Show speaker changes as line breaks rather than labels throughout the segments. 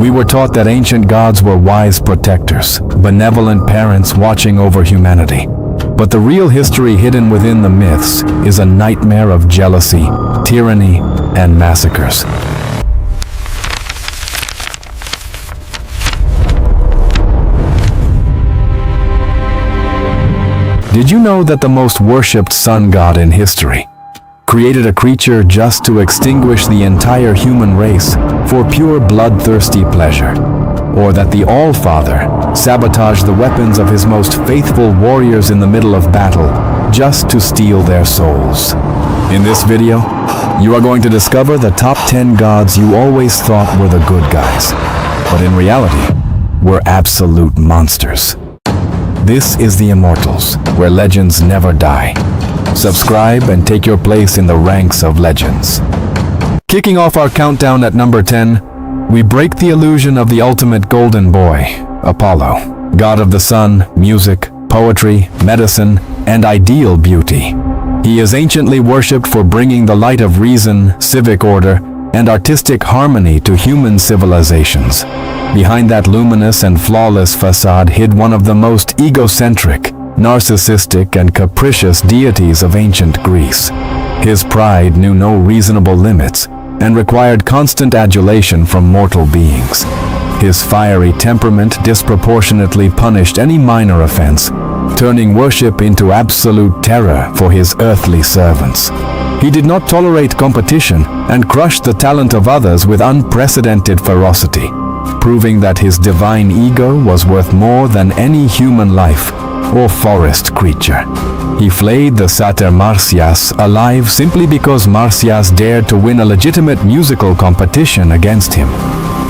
We were taught that ancient gods were wise protectors, benevolent parents watching over humanity. But the real history hidden within the myths is a nightmare of jealousy, tyranny, and massacres. Did you know that the most worshipped sun god in history created a creature just to extinguish the entire human race for pure bloodthirsty pleasure? Or that the All-Father sabotaged the weapons of his most faithful warriors in the middle of battle just to steal their souls? In this video, you are going to discover the top 10 gods you always thought were the good guys, but in reality, were absolute monsters. This is The Immortals, where legends never die. Subscribe and take your place in the ranks of legends. Kicking off our countdown at number 10, we break the illusion of the ultimate golden boy, Apollo, god of the sun, music, poetry, medicine, and ideal beauty. He is anciently worshipped for bringing the light of reason, civic order, and artistic harmony to human civilizations. Behind that luminous and flawless facade hid one of the most egocentric, narcissistic, and capricious deities of ancient Greece. His pride knew no reasonable limits and required constant adulation from mortal beings. His fiery temperament disproportionately punished any minor offense, turning worship into absolute terror for his earthly servants. He did not tolerate competition and crushed the talent of others with unprecedented ferocity, proving that his divine ego was worth more than any human life or forest creature. He flayed the satyr Marsyas alive simply because Marsyas dared to win a legitimate musical competition against him.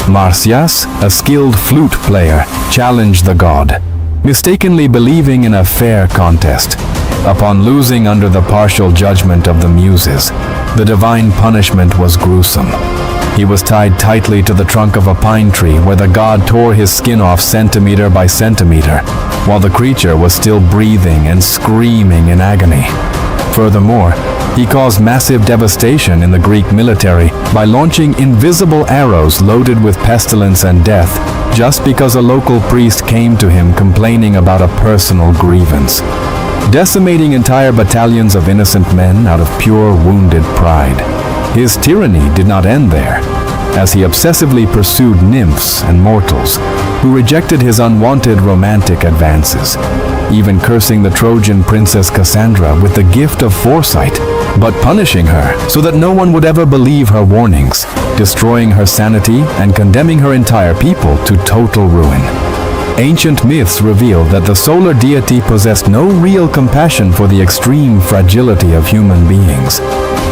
Marsyas, a skilled flute player, challenged the god, mistakenly believing in a fair contest. Upon losing under the partial judgment of the muses, the divine punishment was gruesome. He was tied tightly to the trunk of a pine tree where the god tore his skin off centimeter by centimeter, while the creature was still breathing and screaming in agony. Furthermore, he caused massive devastation in the Greek military by launching invisible arrows loaded with pestilence and death just because a local priest came to him complaining about a personal grievance, decimating entire battalions of innocent men out of pure wounded pride. His tyranny did not end there, as he obsessively pursued nymphs and mortals who rejected his unwanted romantic advances, even cursing the Trojan princess Cassandra with the gift of foresight, but punishing her so that no one would ever believe her warnings, destroying her sanity and condemning her entire people to total ruin. Ancient myths reveal that the solar deity possessed no real compassion for the extreme fragility of human beings.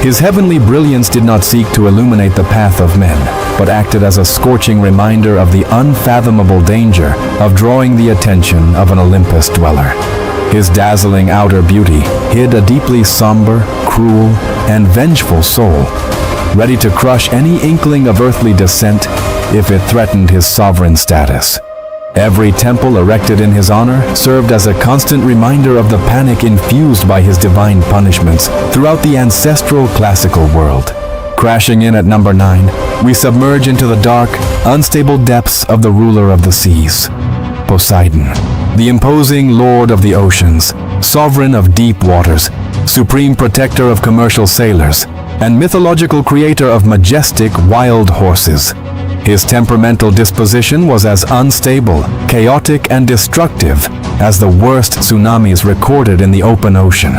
His heavenly brilliance did not seek to illuminate the path of men, but acted as a scorching reminder of the unfathomable danger of drawing the attention of an Olympus dweller. His dazzling outer beauty hid a deeply somber, cruel, and vengeful soul, ready to crush any inkling of earthly descent if it threatened his sovereign status. Every temple erected in his honor served as a constant reminder of the panic infused by his divine punishments throughout the ancestral classical world. Crashing in at number 9, we submerge into the dark, unstable depths of the ruler of the seas, Poseidon, the imposing lord of the oceans, sovereign of deep waters, supreme protector of commercial sailors, and mythological creator of majestic wild horses. His temperamental disposition was as unstable, chaotic, and destructive as the worst tsunamis recorded in the open ocean.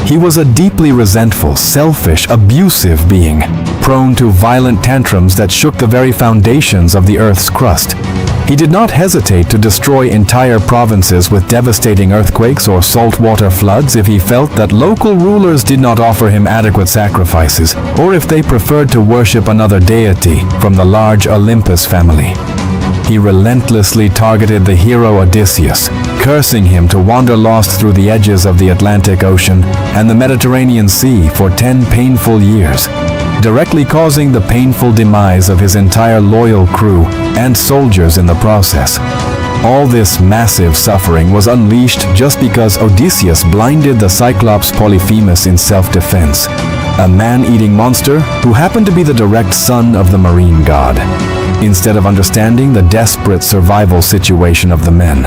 He was a deeply resentful, selfish, abusive being, prone to violent tantrums that shook the very foundations of the Earth's crust. He did not hesitate to destroy entire provinces with devastating earthquakes or saltwater floods if he felt that local rulers did not offer him adequate sacrifices, or if they preferred to worship another deity from the large Olympus family. He relentlessly targeted the hero Odysseus, cursing him to wander lost through the edges of the Atlantic Ocean and the Mediterranean Sea for 10 painful years, directly causing the painful demise of his entire loyal crew and soldiers in the process. All this massive suffering was unleashed just because Odysseus blinded the Cyclops Polyphemus in self-defense. a man-eating monster who happened to be the direct son of the marine god. Instead of understanding the desperate survival situation of the men,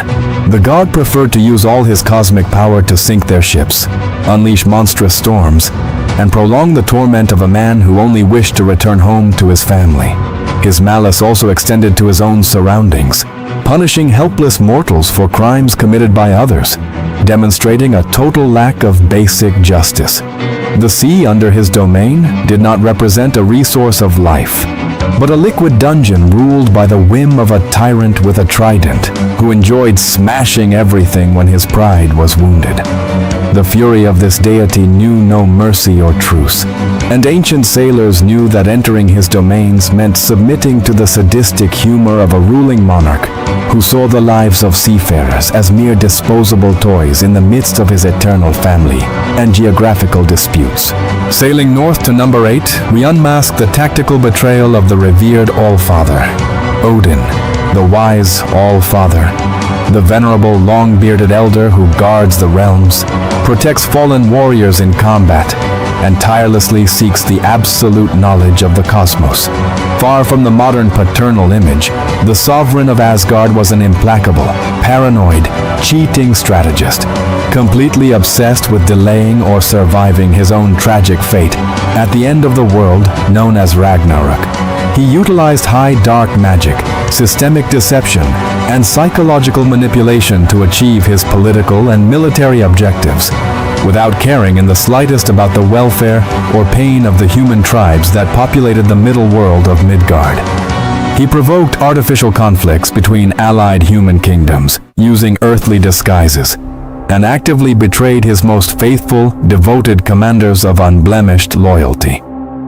the god preferred to use all his cosmic power to sink their ships, unleash monstrous storms, and prolong the torment of a man who only wished to return home to his family. His malice also extended to his own surroundings, punishing helpless mortals for crimes committed by others, demonstrating a total lack of basic justice. The sea under his domain did not represent a resource of life, but a liquid dungeon ruled by the whim of a tyrant with a trident, who enjoyed smashing everything when his pride was wounded. The fury of this deity knew no mercy or truce, and ancient sailors knew that entering his domains meant submitting to the sadistic humor of a ruling monarch who saw the lives of seafarers as mere disposable toys in the midst of his eternal family and geographical disputes. Sailing north to number 8, we unmask the tactical betrayal of the revered All-Father, Odin, the wise All-Father, the venerable long-bearded elder who guards the realms, protects fallen warriors in combat, and tirelessly seeks the absolute knowledge of the cosmos. Far from the modern paternal image, the sovereign of Asgard was an implacable, paranoid, cheating strategist, completely obsessed with delaying or surviving his own tragic fate at the end of the world known as Ragnarok. He utilized high dark magic, systemic deception, and psychological manipulation to achieve his political and military objectives, without caring in the slightest about the welfare or pain of the human tribes that populated the middle world of Midgard. He provoked artificial conflicts between allied human kingdoms using earthly disguises, and actively betrayed his most faithful, devoted commanders of unblemished loyalty.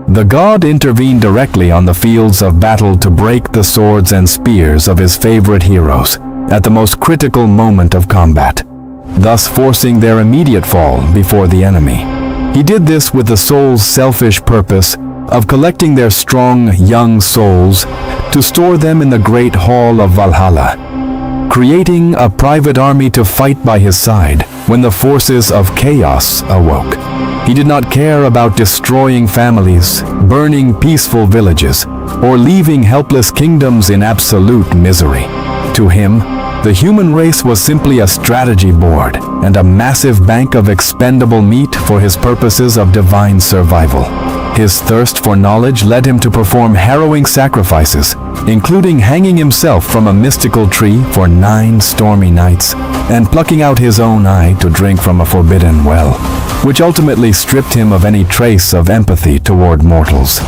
The god intervened directly on the fields of battle to break the swords and spears of his favorite heroes at the most critical moment of combat, thus forcing their immediate fall before the enemy. He did this with the soul's selfish purpose of collecting their strong, young souls to store them in the great hall of Valhalla, creating a private army to fight by his side when the forces of chaos awoke. He did not care about destroying families, burning peaceful villages, or leaving helpless kingdoms in absolute misery. To him, the human race was simply a strategy board and a massive bank of expendable meat for his purposes of divine survival. His thirst for knowledge led him to perform harrowing sacrifices, including hanging himself from a mystical tree for 9 stormy nights and plucking out his own eye to drink from a forbidden well, which ultimately stripped him of any trace of empathy toward mortals.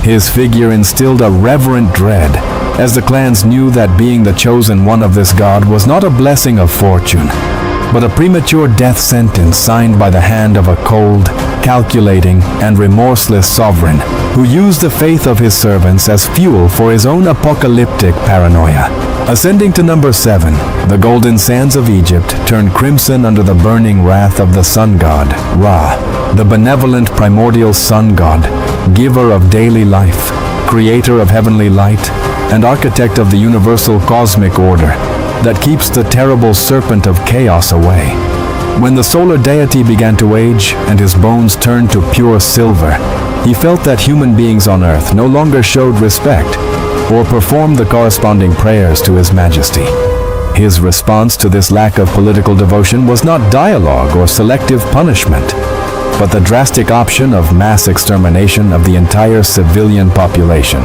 His figure instilled a reverent dread, as the clans knew that being the chosen one of this god was not a blessing of fortune, but a premature death sentence signed by the hand of a cold, calculating, and remorseless sovereign who used the faith of his servants as fuel for his own apocalyptic paranoia. Ascending to number 7, the golden sands of Egypt turned crimson under the burning wrath of the sun god, Ra, the benevolent primordial sun god, giver of daily life, creator of heavenly light, and architect of the universal cosmic order that keeps the terrible serpent of chaos away. When the solar deity began to age and his bones turned to pure silver, he felt that human beings on earth no longer showed respect or performed the corresponding prayers to his majesty. His response to this lack of political devotion was not dialogue or selective punishment, but the drastic option of mass extermination of the entire civilian population,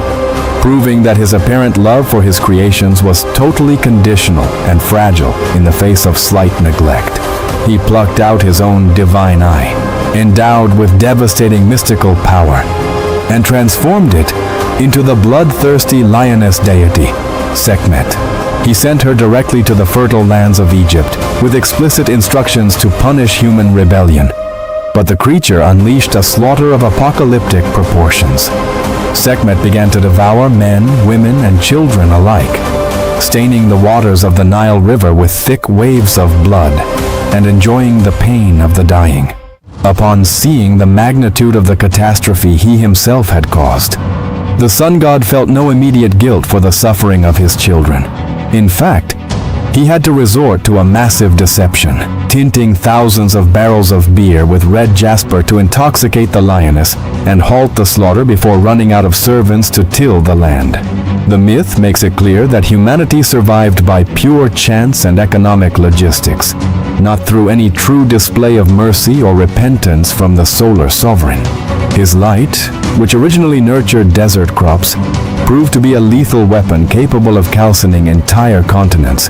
proving that his apparent love for his creations was totally conditional and fragile in the face of slight neglect. He plucked out his own divine eye, endowed with devastating mystical power, and transformed it into the bloodthirsty lioness deity, Sekhmet. He sent her directly to the fertile lands of Egypt with explicit instructions to punish human rebellion. But the creature unleashed a slaughter of apocalyptic proportions. Sekhmet began to devour men, women, and children alike, staining the waters of the Nile River with thick waves of blood and enjoying the pain of the dying. Upon seeing the magnitude of the catastrophe he himself had caused, the sun god felt no immediate guilt for the suffering of his children. In fact, He had to resort to a massive deception, tinting thousands of barrels of beer with red jasper to intoxicate the lioness and halt the slaughter before running out of servants to till the land. The myth makes it clear that humanity survived by pure chance and economic logistics, not through any true display of mercy or repentance from the solar sovereign. His light, which originally nurtured desert crops, proved to be a lethal weapon capable of calcining entire continents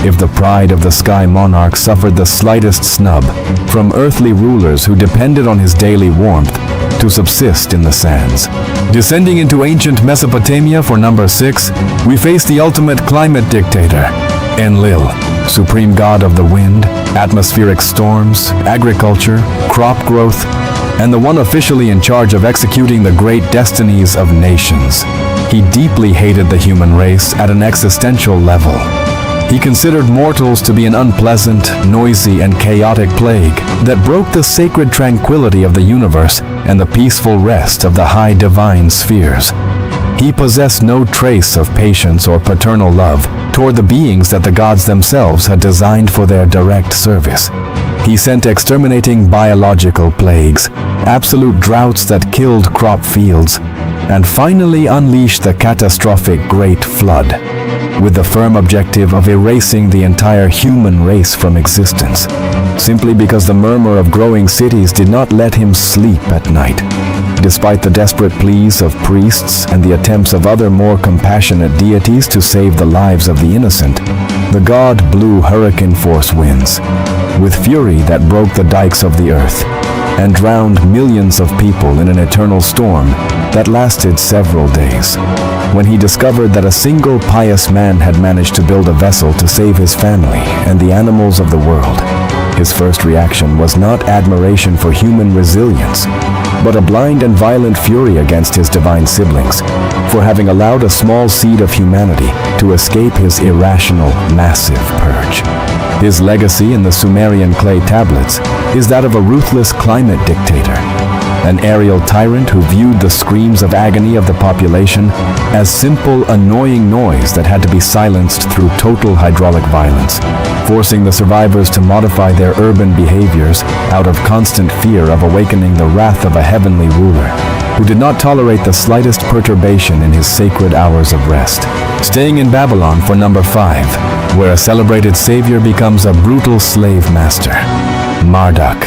if the pride of the sky monarch suffered the slightest snub from earthly rulers who depended on his daily warmth to subsist in the sands. Descending into ancient Mesopotamia for number 6, we face the ultimate climate dictator, Enlil, supreme god of the wind, atmospheric storms, agriculture, crop growth, and the one officially in charge of executing the great destinies of nations. He deeply hated the human race at an existential level. He considered mortals to be an unpleasant, noisy, and chaotic plague that broke the sacred tranquility of the universe and the peaceful rest of the high divine spheres. He possessed no trace of patience or paternal love toward the beings that the gods themselves had designed for their direct service. He sent exterminating biological plagues, absolute droughts that killed crop fields, and finally unleashed the catastrophic Great Flood, with the firm objective of erasing the entire human race from existence, simply because the murmur of growing cities did not let him sleep at night. Despite the desperate pleas of priests and the attempts of other more compassionate deities to save the lives of the innocent, the god blew hurricane-force winds, with fury that broke the dikes of the earth, and drowned millions of people in an eternal storm that lasted several days. When he discovered that a single pious man had managed to build a vessel to save his family and the animals of the world, his first reaction was not admiration for human resilience, but a blind and violent fury against his divine siblings for having allowed a small seed of humanity to escape his irrational, massive purge. His legacy in the Sumerian clay tablets is that of a ruthless climate dictator, an aerial tyrant who viewed the screams of agony of the population as simple, annoying noise that had to be silenced through total hydraulic violence, forcing the survivors to modify their urban behaviors out of constant fear of awakening the wrath of a heavenly ruler who did not tolerate the slightest perturbation in his sacred hours of rest. Staying in Babylon for number 5, where a celebrated savior becomes a brutal slave master. Marduk,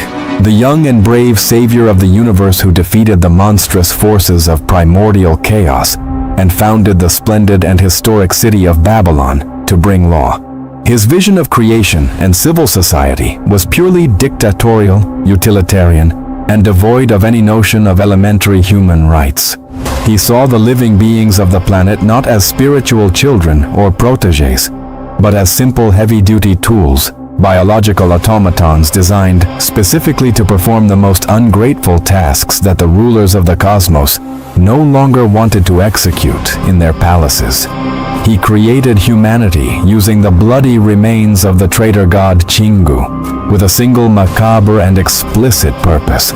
the young and brave savior of the universe who defeated the monstrous forces of primordial chaos and founded the splendid and historic city of Babylon to bring law. His vision of creation and civil society was purely dictatorial, utilitarian, and devoid of any notion of elementary human rights. He saw the living beings of the planet not as spiritual children or protégés, but as simple heavy-duty tools, biological automatons designed specifically to perform the most ungrateful tasks that the rulers of the cosmos no longer wanted to execute in their palaces. He created humanity using the bloody remains of the traitor god Chingu, with a single macabre and explicit purpose: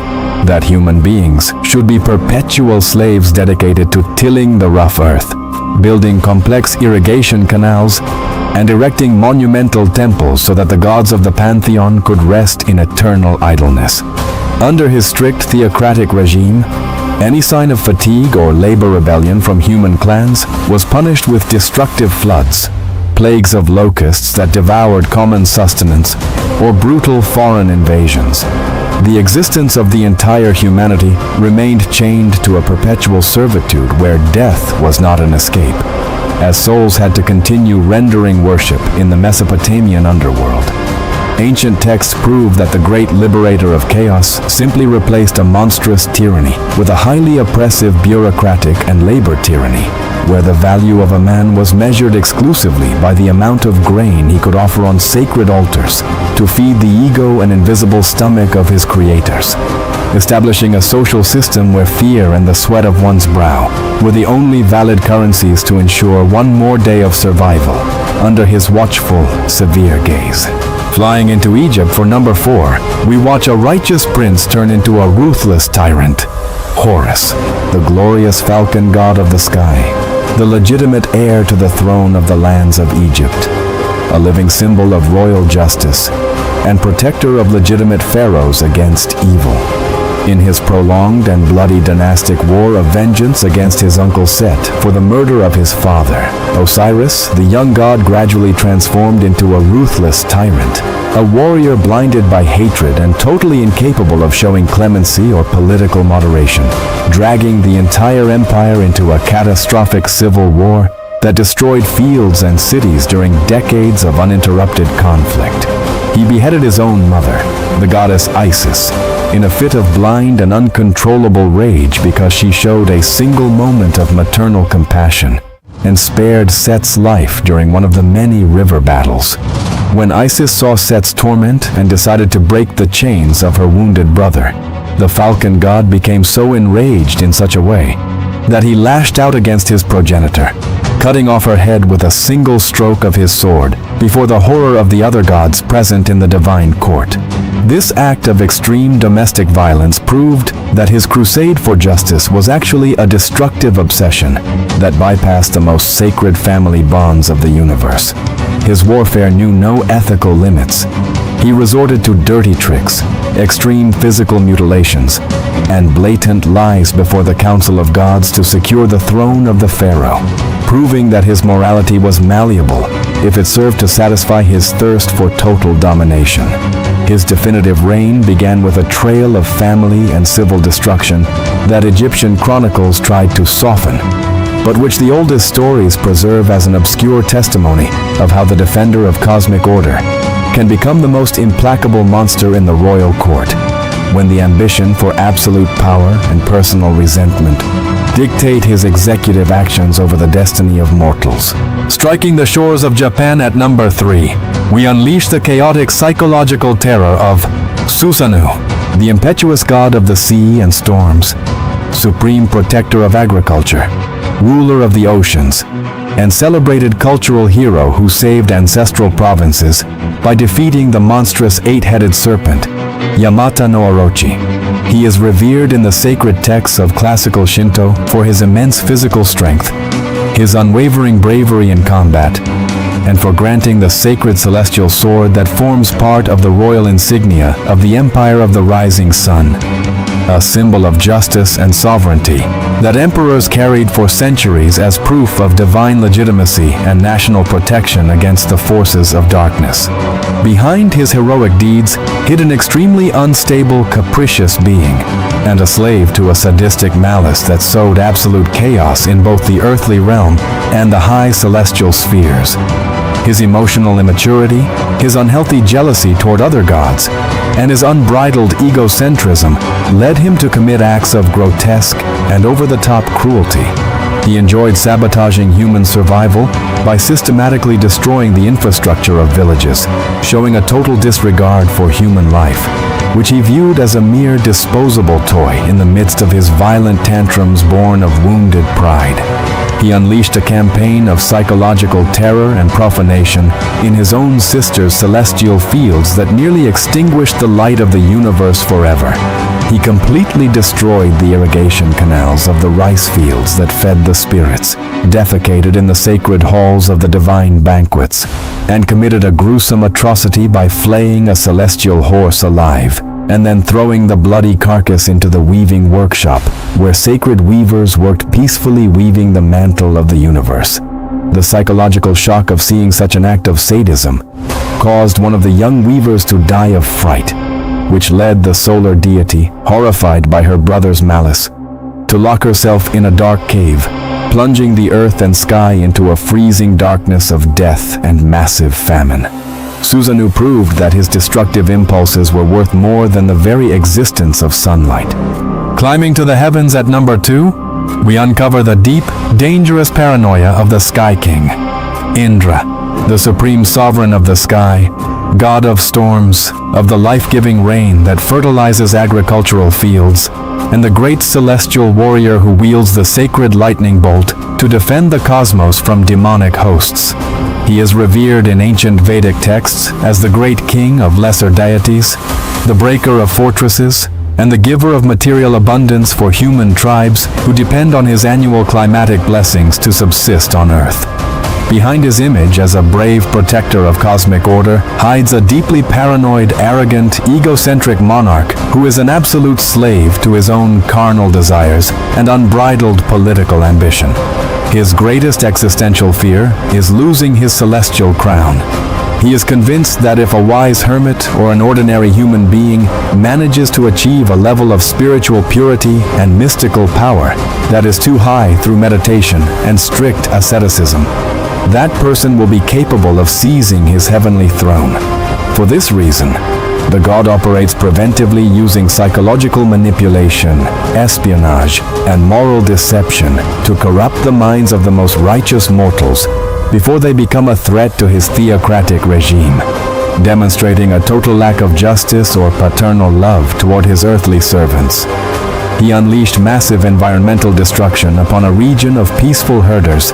that human beings should be perpetual slaves dedicated to tilling the rough earth, building complex irrigation canals, and erecting monumental temples so that the gods of the pantheon could rest in eternal idleness. Under his strict theocratic regime, any sign of fatigue or labor rebellion from human clans was punished with destructive floods, plagues of locusts that devoured common sustenance, or brutal foreign invasions. The existence of the entire humanity remained chained to a perpetual servitude where death was not an escape, as souls had to continue rendering worship in the Mesopotamian underworld. Ancient texts prove that the great liberator of chaos simply replaced a monstrous tyranny with a highly oppressive bureaucratic and labor tyranny, where the value of a man was measured exclusively by the amount of grain he could offer on sacred altars to feed the ego and invisible stomach of his creators, establishing a social system where fear and the sweat of one's brow were the only valid currencies to ensure one more day of survival under his watchful, severe gaze. Flying into Egypt for number 4, we watch a righteous prince turn into a ruthless tyrant. Horus, the glorious falcon god of the sky, the legitimate heir to the throne of the lands of Egypt. a living symbol of royal justice, and protector of legitimate pharaohs against evil. In his prolonged and bloody dynastic war of vengeance against his uncle Set for the murder of his father, Osiris, the young god, gradually transformed into a ruthless tyrant, a warrior blinded by hatred and totally incapable of showing clemency or political moderation, dragging the entire empire into a catastrophic civil war that destroyed fields and cities during decades of uninterrupted conflict. He beheaded his own mother, the goddess Isis, in a fit of blind and uncontrollable rage because she showed a single moment of maternal compassion and spared Set's life during one of the many river battles. When Isis saw Set's torment and decided to break the chains of her wounded brother, the falcon god became so enraged in such a way that he lashed out against his progenitor, cutting off her head with a single stroke of his sword before the horror of the other gods present in the divine court. This act of extreme domestic violence proved that his crusade for justice was actually a destructive obsession that bypassed the most sacred family bonds of the universe. His warfare knew no ethical limits. He resorted to dirty tricks, extreme physical mutilations, and blatant lies before the council of gods to secure the throne of the pharaoh, proving that his morality was malleable if it served to satisfy his thirst for total domination. His definitive reign began with a trail of family and civil destruction that Egyptian chronicles tried to soften, but which the oldest stories preserve as an obscure testimony of how the defender of cosmic order can become the most implacable monster in the royal court, when the ambition for absolute power and personal resentment dictate his executive actions over the destiny of mortals. Striking the shores of Japan at number 3, we unleash the chaotic psychological terror of Susanoo, the impetuous god of the sea and storms, supreme protector of agriculture, ruler of the oceans, and celebrated cultural hero who saved ancestral provinces by defeating the monstrous 8-headed serpent, Yamata no Orochi. He is revered in the sacred texts of classical Shinto for his immense physical strength, his unwavering bravery in combat, and for granting the sacred celestial sword that forms part of the royal insignia of the Empire of the Rising Sun, a symbol of justice and sovereignty that emperors carried for centuries as proof of divine legitimacy and national protection against the forces of darkness. Behind his heroic deeds hid an extremely unstable, capricious being, and a slave to a sadistic malice that sowed absolute chaos in both the earthly realm and the high celestial spheres. His emotional immaturity, his unhealthy jealousy toward other gods, and his unbridled egocentrism led him to commit acts of grotesque and over-the-top cruelty. He enjoyed sabotaging human survival by systematically destroying the infrastructure of villages, showing a total disregard for human life, which he viewed as a mere disposable toy in the midst of his violent tantrums born of wounded pride. He unleashed a campaign of psychological terror and profanation in his own sister's celestial fields that nearly extinguished the light of the universe forever. He completely destroyed the irrigation canals of the rice fields that fed the spirits, defecated in the sacred halls of the divine banquets, and committed a gruesome atrocity by flaying a celestial horse alive, and then throwing the bloody carcass into the weaving workshop, where sacred weavers worked peacefully weaving the mantle of the universe. The psychological shock of seeing such an act of sadism caused one of the young weavers to die of fright, which led the solar deity, horrified by her brother's malice, to lock herself in a dark cave, plunging the earth and sky into a freezing darkness of death and massive famine. Susanoo proved that his destructive impulses were worth more than the very existence of sunlight. Climbing to the heavens at number 2, we uncover the deep, dangerous paranoia of the Sky King, Indra, the supreme sovereign of the sky, god of storms, of the life-giving rain that fertilizes agricultural fields, and the great celestial warrior who wields the sacred lightning bolt to defend the cosmos from demonic hosts. He is revered in ancient Vedic texts as the great king of lesser deities, the breaker of fortresses, and the giver of material abundance for human tribes who depend on his annual climatic blessings to subsist on Earth. Behind his image as a brave protector of cosmic order hides a deeply paranoid, arrogant, egocentric monarch who is an absolute slave to his own carnal desires and unbridled political ambition. His greatest existential fear is losing his celestial crown. He is convinced that if a wise hermit or an ordinary human being manages to achieve a level of spiritual purity and mystical power that is too high through meditation and strict asceticism, that person will be capable of seizing his heavenly throne. For this reason, the god operates preventively using psychological manipulation, espionage, and moral deception to corrupt the minds of the most righteous mortals before they become a threat to his theocratic regime, demonstrating a total lack of justice or paternal love toward his earthly servants. He unleashed massive environmental destruction upon a region of peaceful herders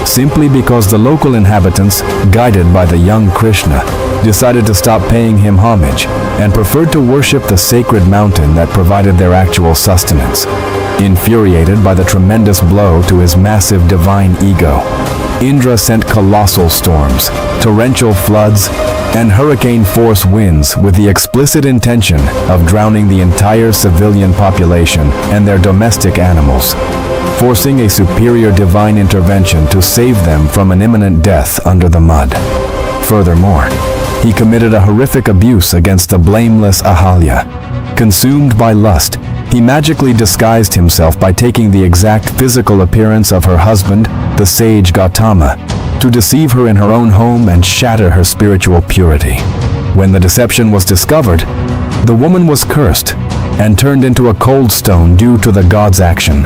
simply because the local inhabitants, guided by the young Krishna, decided to stop paying him homage and preferred to worship the sacred mountain that provided their actual sustenance. Infuriated by the tremendous blow to his massive divine ego, Indra sent colossal storms, torrential floods, and hurricane-force winds with the explicit intention of drowning the entire civilian population and their domestic animals, forcing a superior divine intervention to save them from an imminent death under the mud. Furthermore, he committed a horrific abuse against the blameless Ahalya. Consumed by lust, he magically disguised himself by taking the exact physical appearance of her husband, the sage Gautama, to deceive her in her own home and shatter her spiritual purity. When the deception was discovered, the woman was cursed and turned into a cold stone due to the god's action,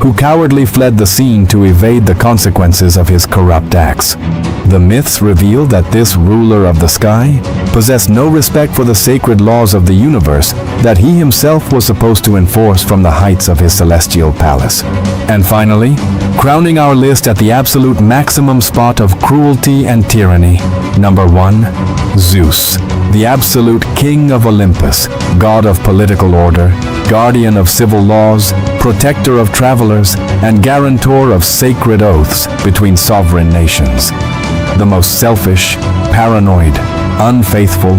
who cowardly fled the scene to evade the consequences of his corrupt acts. The myths reveal that this ruler of the sky possessed no respect for the sacred laws of the universe that he himself was supposed to enforce from the heights of his celestial palace. And finally, crowning our list at the absolute maximum spot of cruelty and tyranny, number 1, Zeus, the absolute king of Olympus, god of political order, guardian of civil laws, protector of travelers, and guarantor of sacred oaths between sovereign nations. The most selfish, paranoid, unfaithful,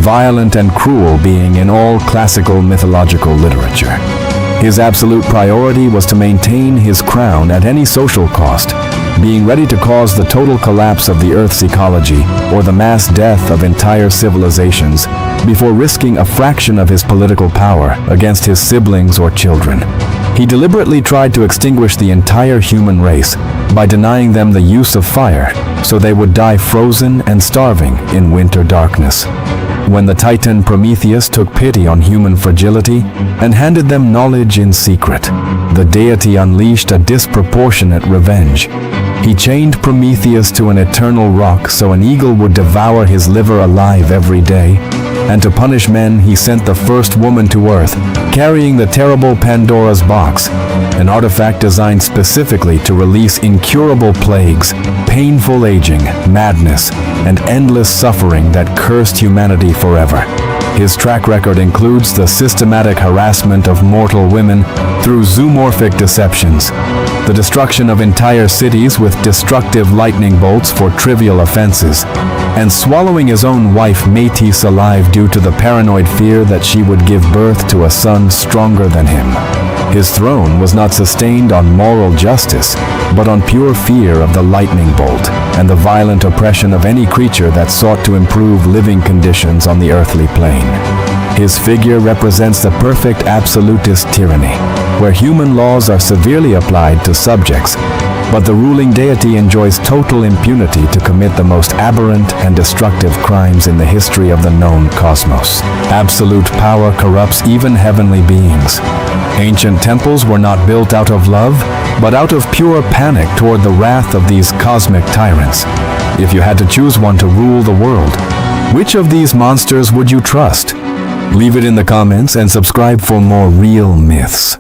violent, and cruel being in all classical mythological literature. His absolute priority was to maintain his crown at any social cost, being ready to cause the total collapse of the Earth's ecology or the mass death of entire civilizations before risking a fraction of his political power against his siblings or children. He deliberately tried to extinguish the entire human race by denying them the use of fire, so they would die frozen and starving in winter darkness. When the Titan Prometheus took pity on human fragility and handed them knowledge in secret, the deity unleashed a disproportionate revenge. He chained Prometheus to an eternal rock so an eagle would devour his liver alive every day, and to punish men he sent the first woman to Earth, carrying the terrible Pandora's box, an artifact designed specifically to release incurable plagues, painful aging, madness, and endless suffering that cursed humanity forever. His track record includes the systematic harassment of mortal women through zoomorphic deceptions, the destruction of entire cities with destructive lightning bolts for trivial offenses, and swallowing his own wife Metis alive due to the paranoid fear that she would give birth to a son stronger than him. His throne was not sustained on moral justice, but on pure fear of the lightning bolt and the violent oppression of any creature that sought to improve living conditions on the earthly plane. His figure represents the perfect absolutist tyranny, where human laws are severely applied to subjects, but the ruling deity enjoys total impunity to commit the most aberrant and destructive crimes in the history of the known cosmos. Absolute power corrupts even heavenly beings. Ancient temples were not built out of love, but out of pure panic toward the wrath of these cosmic tyrants. If you had to choose one to rule the world, which of these monsters would you trust? Leave it in the comments and subscribe for more real myths.